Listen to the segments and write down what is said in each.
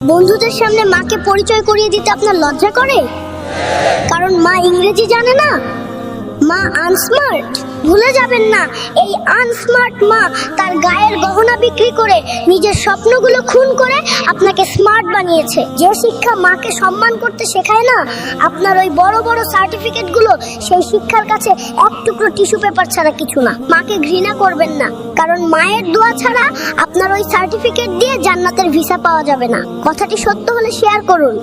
বন্ধুদের সামনে মাকে পরিচয় করিয়ে দিতে আপনার লজ্জা করে? কারণ মা ইংরেজি জানে না, মা আনস্মার্ট। ভুলে যাবেন না, এই আনস্মার্ট মা তার গায়ের গহনা বিক্রি করে নিজের স্বপ্নগুলো খুন করে আপনাকে স্মার্ট বানিয়েছে। যে শিক্ষা মাকে সম্মান করতে শেখায় না, আপনার ওই বড় বড় সার্টিফিকেটগুলো সেই শিক্ষার কাছে এক টুকরো টিস্যু পেপার ছাড়া কিছু না। মাকে ঘৃণা করবেন না, কারণ মায়ের দোয়া ছাড়া আপনার ওই সার্টিফিকেট দিয়ে জান্নাতের ভিসা পাওয়া যাবে না। কথাটি সত্য হলে শেয়ার করুন।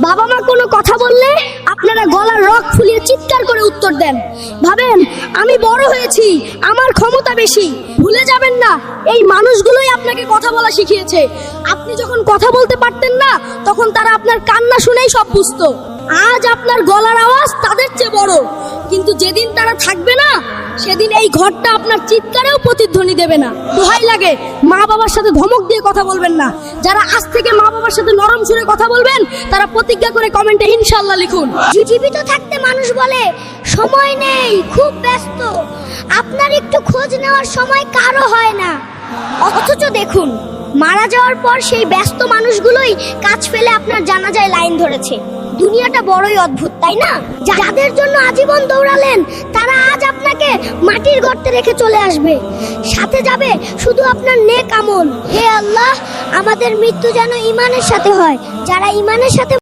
বাবা মা কোনো কথা বললে আপনারা গলার রগ ফুলিয়ে চিৎকার করে উত্তর দেন। ভাবেন আমি বড় হয়েছি, আমার ক্ষমতা বেশি। ভুলে যাবেন না, এই মানুষগুলোই আপনাকে কথা বলা শিখিয়েছে। আপনি যখন কথা বলতে পারতেন না, তখন তারা আপনার কান্না শুনেই সব বুঝতো। আজ আপনার গলার আওয়াজ তাদের চেয়ে বড়, কিন্তু যেদিন তারা থাকবে না, সেদিন এই ঘরটা আপনার চিৎকারেও প্রতিধ্বনি দেবে না। দোহাই লাগে, মা বাবার সাথে ধমক দিয়ে কথা বলবেন না। যারা আজ থেকে মা বাবার সাথে নরম সুরে কথা বলবেন, তারা প্রতিজ্ঞা করে কমেন্টে ইনশাআল্লাহ লিখুন। জীবিত থাকতে মানুষ বলে সময় নেই, খুব ব্যস্ত। আপনার একটু খোঁজ নেওয়ার সময় কারো হয় না। অথচ দেখুন, মারা যাওয়ার পর সেই ব্যস্ত মানুষগুলোই কাজ ফেলে আপনার জানাজায় লাইন ধরেছে। দুনিয়াটা বড়ই অদ্ভুত, তাই না? যাদের জন্য আজীবন দৌড়ালেন, তারা আজ আপনাকে মাটির গর্তে রেখে চলে আসবে। সাথে যাবে শুধু আপনার নেক আমল। হে আল্লাহ, আমাদের মৃত্যু যেন ঈমানের সাথে হয়। যারা ঈমানের সাথে